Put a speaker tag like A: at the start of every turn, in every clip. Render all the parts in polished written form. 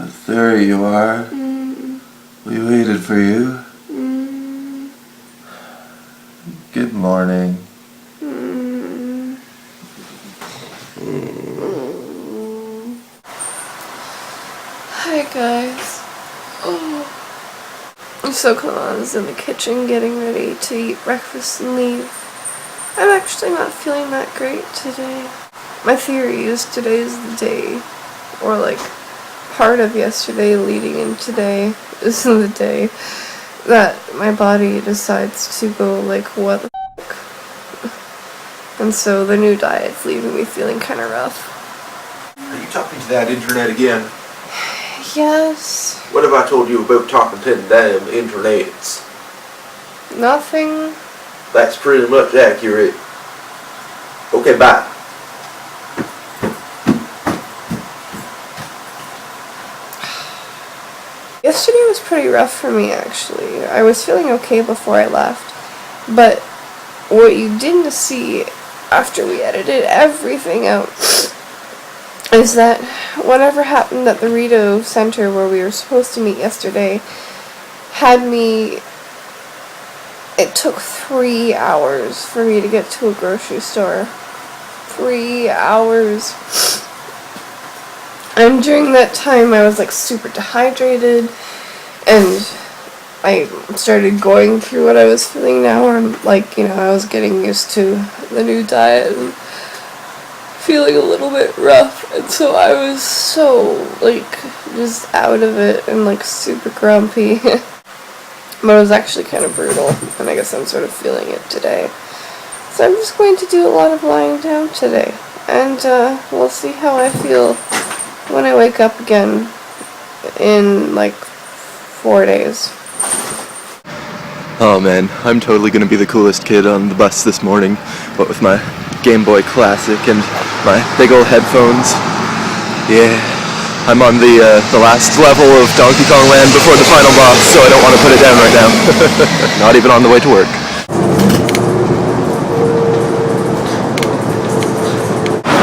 A: There you are. We waited for you. Good morning.
B: Hi guys. So Clément's in the kitchen getting ready to eat breakfast and leave. I'm actually not feeling that great today. My theory is today's the day, or like part of yesterday leading in today is the day that my body decides to go like, what the f***? And so the new diet's leaving me feeling kind of rough.
C: Are you talking to that internet again?
B: Yes.
C: What have I told you about talking to the damn internets?
B: Nothing.
C: That's pretty much accurate. Okay, bye.
B: Yesterday was pretty rough for me, actually. I was feeling okay before I left, but what you didn't see after we edited everything out is that whatever happened at the Rito Center where we were supposed to meet yesterday had me... It took 3 hours for me to get to a grocery store. 3 hours. And during that time I was like super dehydrated, and I started going through what I was feeling now. I'm like, I was getting used to the new diet and feeling a little bit rough, and so I was so like just out of it and like super grumpy. But it was actually kind of brutal, and I guess I'm sort of feeling it today. So I'm just going to do a lot of lying down today, and we'll see how I feel when I wake up again in like 4 days.
D: Oh man, I'm totally gonna be the coolest kid on the bus this morning, what with my Game Boy Classic and my big old headphones. Yeah, I'm on the last level of Donkey Kong Land before the final boss, so I don't want to put it down right now. Not even on the way to work.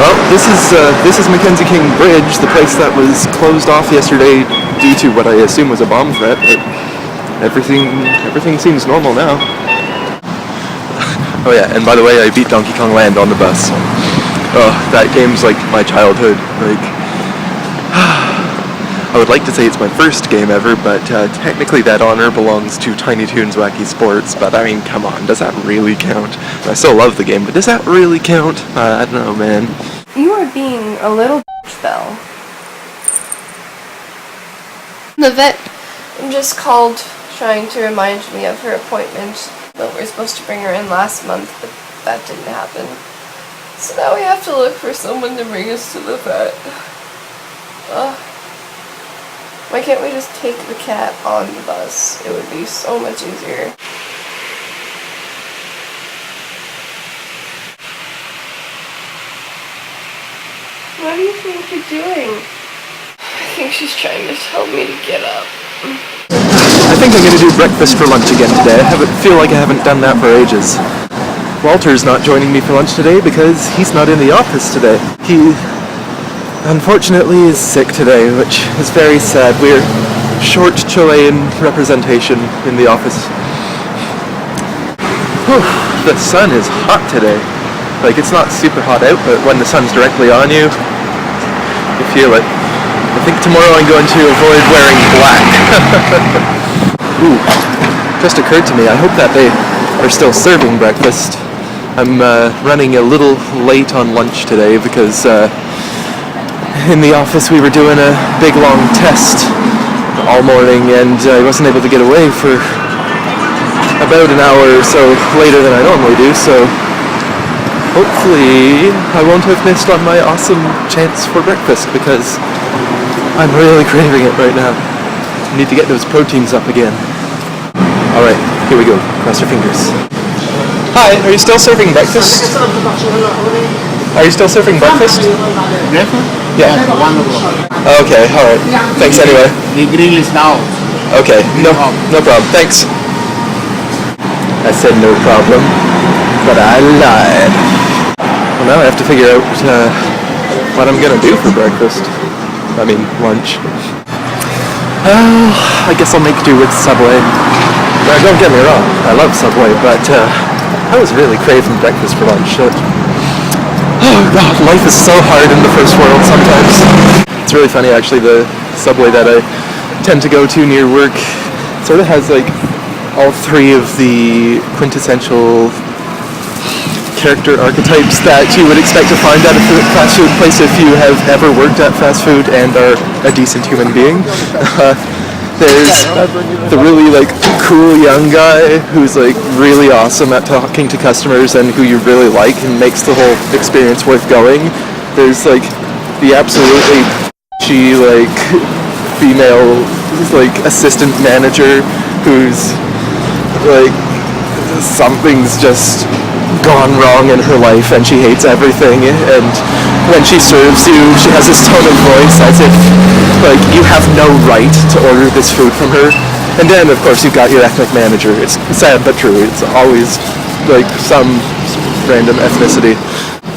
D: Well, this is Mackenzie King Bridge, the place that was closed off yesterday due to what I assume was a bomb threat, but everything seems normal now. Oh yeah, and by the way, I beat Donkey Kong Land on the bus. Oh, that game's like my childhood. Like, I would like to say it's my first game ever, but technically that honor belongs to Tiny Toons Wacky Sports, but I mean, come on, does that really count? I still love the game, but does that really count? I don't know, man.
B: You are being a little bitch, Belle. The vet just called trying to remind me of her appointment, but we were supposed to bring her in last month, but that didn't happen. So now we have to look for someone to bring us to the vet. Why can't we just take the cat on the bus? It would be so much easier. What do you think you're doing? I think she's trying to tell me to get up.
D: I think I'm gonna do breakfast for lunch again today. I feel like I haven't done that for ages. Walter's not joining me for lunch today because he's not in the office today. He, unfortunately, is sick today, which is very sad. We're short Chilean representation in the office. Whew, the sun is hot today. Like, it's not super hot out, but when the sun's directly on you, you feel it. I think tomorrow I'm going to avoid wearing black. Ooh, just occurred to me, I hope that they are still serving breakfast. I'm running a little late on lunch today because in the office we were doing a big long test all morning, and I wasn't able to get away for about an hour or so later than I normally do, so hopefully I won't have missed on my awesome chance for breakfast because I'm really craving it right now. I need to get those proteins up again. Alright, here we go. Cross your fingers. Hi, are you still serving breakfast? Are you still serving breakfast? Yeah. Okay, alright. Thanks anyway.
E: The grill is now.
D: Okay, no problem. Thanks. I said no problem, but I lied. Well, now I have to figure out what I'm gonna do for breakfast. I mean, lunch. I guess I'll make do with Subway. Now, don't get me wrong, I love Subway, but I was really craving breakfast for lunch. Oh god, life is so hard in the first world sometimes. It's really funny actually, the Subway that I tend to go to near work sort of has like all three of the quintessential character archetypes that you would expect to find at a fast food place if you have ever worked at fast food and are a decent human being. There's the really like cool young guy who's like really awesome at talking to customers and who you really like and makes the whole experience worth going. There's like the absolutely she like female like assistant manager who's like something's just gone wrong in her life and she hates everything, and when she serves you she has this tone of voice as if like you have no right to order this food from her. And then of course you've got your ethnic manager. It's sad but true, it's always like some random ethnicity.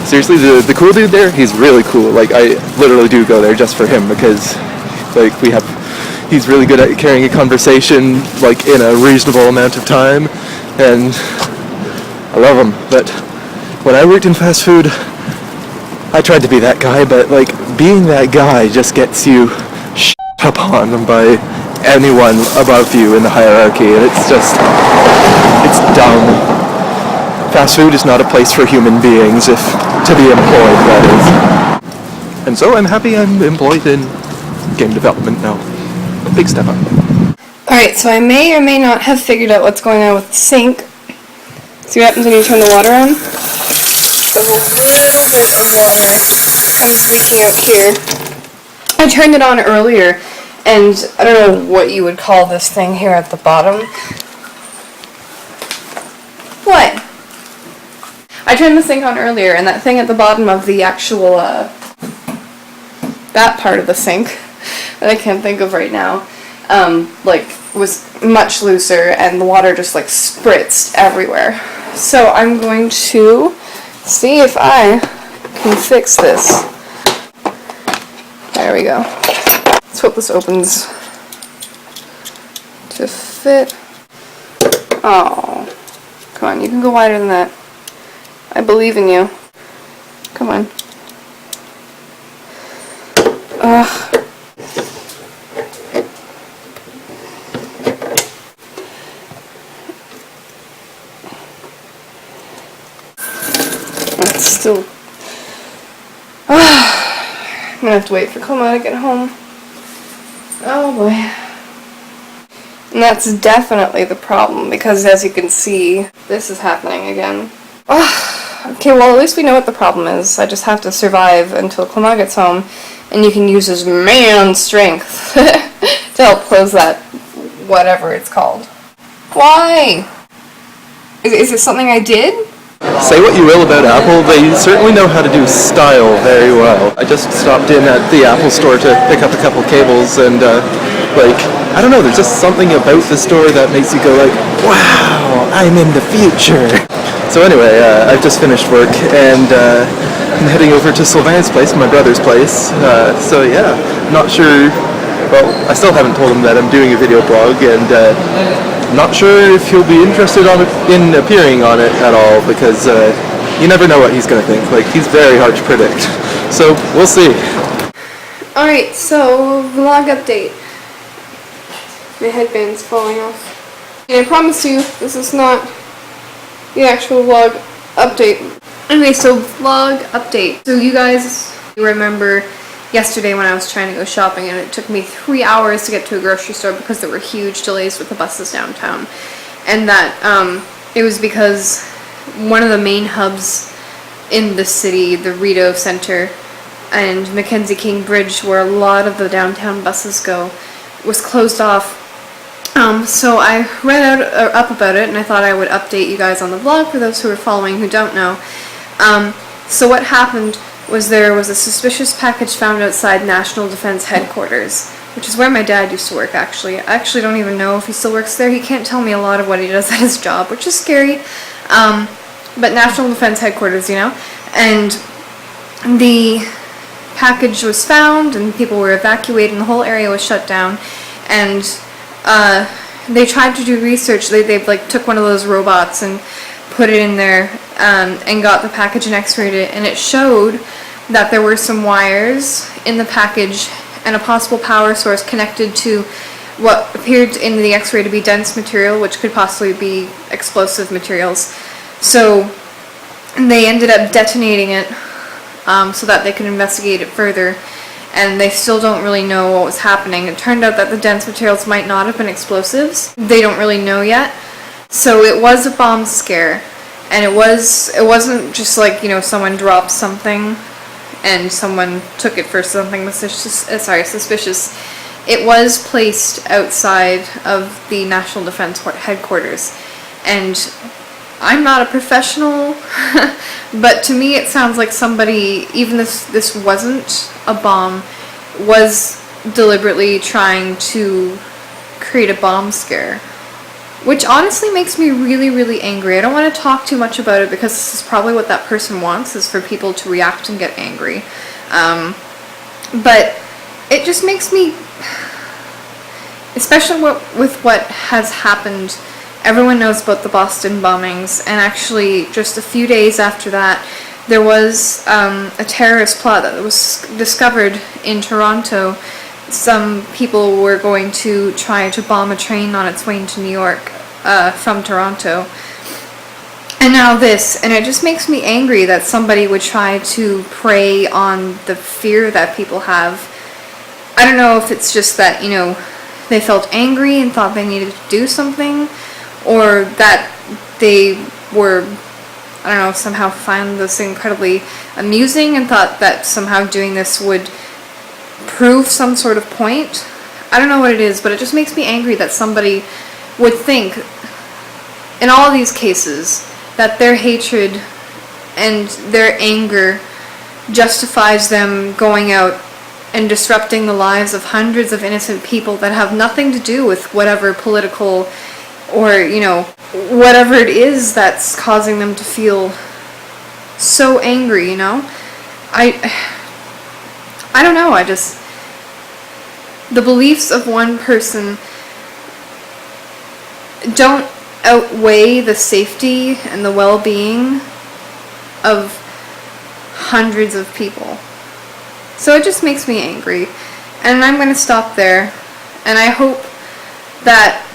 D: Seriously, the cool dude there, he's really cool. Like I literally do go there just for him because like he's really good at carrying a conversation like in a reasonable amount of time, and I love him. But when I worked in fast food, I tried to be that guy, but like being that guy just gets you shit upon by anyone above you in the hierarchy, and it's dumb. Fast food is not a place for human beings, if to be employed, that is. And so I'm happy I'm employed in game development now. Big step up.
B: Alright, so I may or may not have figured out what's going on with the sink. See what happens when you turn the water on? There's a little bit of water comes leaking out here. I turned it on earlier, and I don't know what you would call this thing here at the bottom. What? I turned the sink on earlier, and that thing at the bottom of the actual, that part of the sink that I can't think of right now, like, was much looser, and the water just, like, spritzed everywhere. So I'm going to see if I can fix this. There we go. Let's hope this opens to fit. Oh, come on, you can go wider than that. I believe in you. Come on. Ugh. It's still... I'm gonna have to wait for Clément to get home. Oh boy. And that's definitely the problem, because as you can see, this is happening again. Okay, well at least we know what the problem is. I just have to survive until Clément gets home, and you can use his man strength to help close that, whatever it's called. Why? Is it something I did?
D: Say what you will about Apple, they certainly know how to do style very well. I just stopped in at the Apple store to pick up a couple cables, and like, I don't know, there's just something about the store that makes you go like, wow, I'm in the future. So anyway, I've just finished work, and I'm heading over to Sylvain's place, my brother's place. So yeah, not sure, well, I still haven't told him that I'm doing a video blog, and not sure if he'll be interested in appearing on it at all, because you never know what he's going to think. Like, he's very hard to predict. So, we'll see.
B: Alright, so, vlog update. My headband's falling off. And I promise you, this is not the actual vlog update. Anyway, so vlog update. So you guys remember yesterday when I was trying to go shopping, and it took me 3 hours to get to a grocery store because there were huge delays with the buses downtown. And that it was because one of the main hubs in the city, the Rideau Center and Mackenzie King Bridge, where a lot of the downtown buses go, was closed off. So I read up about it, and I thought I would update you guys on the vlog for those who are following who don't know. So what happened was there was a suspicious package found outside National Defense Headquarters, which is where my dad used to work, actually. I actually don't even know if he still works there. He can't tell me a lot of what he does at his job, which is scary. But National Defense Headquarters, you know. And the package was found, and people were evacuated, and the whole area was shut down.
E: and they tried to do research. They like took one of those robots and put it in there and got the package and x-rayed it, and it showed that there were some wires in the package and a possible power source connected to what appeared in the x-ray to be dense material, which could possibly be explosive materials. So they ended up detonating it so that they could investigate it further, and they still don't really know what was happening. It turned out that the dense materials might not have been explosives. They don't really know yet. So it was a bomb scare, and it wasn't just like, you know, someone dropped something and someone took it for something suspicious. It was placed outside of the National Defense Headquarters, and I'm not a professional, but to me it sounds like somebody, even if this wasn't a bomb, was deliberately trying to create a bomb scare, which honestly makes me really, really angry. I don't want to talk too much about it because this is probably what that person wants, is for people to react and get angry. But it just makes me, especially with what has happened. Everyone knows about the Boston bombings, and actually just a few days after that, there was a terrorist plot that was discovered in Toronto. Some people were going to try to bomb a train on its way to New York from Toronto. And now this, and it just makes me angry that somebody would try to prey on the fear that people have. I don't know if it's just that, you know, they felt angry and thought they needed to do something, or that they were, I don't know, somehow found this incredibly amusing and thought that somehow doing this would prove some sort of point. I don't know what it is, but it just makes me angry that somebody would think, in all of these cases, that their hatred and their anger justifies them going out and disrupting the lives of hundreds of innocent people that have nothing to do with whatever political or, you know, whatever it is that's causing them to feel so angry, you know? I don't know, the beliefs of one person don't outweigh the safety and the well-being of hundreds of people. So it just makes me angry. And I'm going to stop there. And I hope that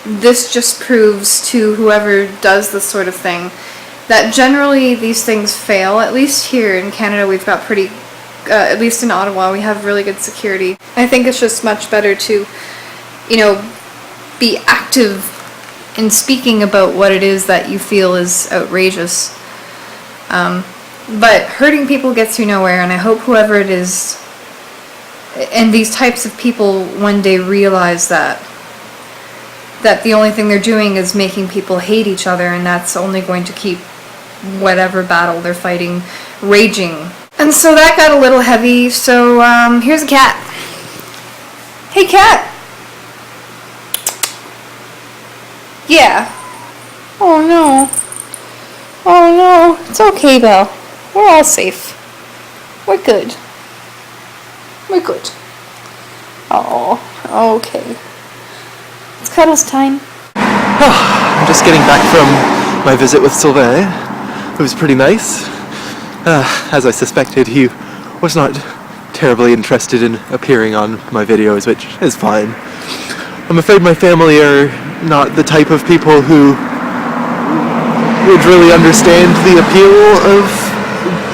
E: this just proves to whoever does this sort of thing that generally these things fail. At least here in Canada we've got pretty, at least in Ottawa, we have really good security. I think it's just much better to, you know, be active in speaking about what it is that you feel is outrageous. But hurting people gets you nowhere, and I hope whoever it is, and these types of people one day realize that the only thing they're doing is making people hate each other, and that's only going to keep whatever battle they're fighting raging. And so that got a little heavy, so here's a cat. Hey, cat! Yeah. Oh no. Oh no. It's okay, Belle. We're all safe. We're good. We're good. Oh, okay. It's cuddles time.
D: I'm just getting back from my visit with Sylvain. It was pretty nice. As I suspected, he was not terribly interested in appearing on my videos, which is fine. I'm afraid my family are not the type of people who would really understand the appeal of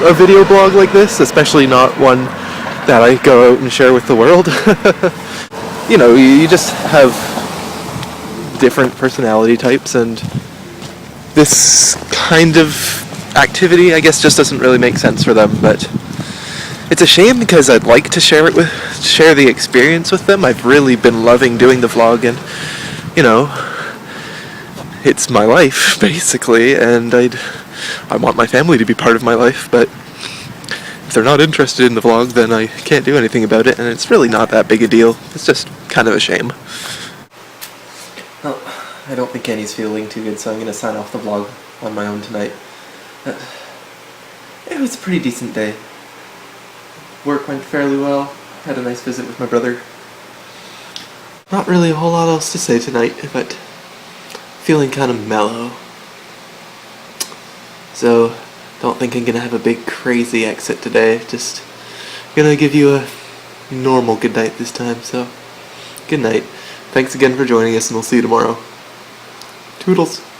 D: a video blog like this, especially not one that I go out and share with the world. You know, you just have different personality types, and this kind of activity, I guess, just doesn't really make sense for them. But it's a shame because I'd like to share the experience with them. I've really been loving doing the vlog, and you know, it's my life basically, and I want my family to be part of my life, but if they're not interested in the vlog, then I can't do anything about it, and it's really not that big a deal. It's just kind of a shame. Well, I don't think Annie's feeling too good, so I'm going to sign off the vlog on my own tonight. It was a pretty decent day. Work went fairly well. Had a nice visit with my brother. not really a whole lot else to say tonight, but feeling kind of mellow. So, don't think I'm gonna have a big crazy exit today, just gonna give you a normal good night this time, so good night. Thanks again for joining us, and we'll see you tomorrow. Toodles.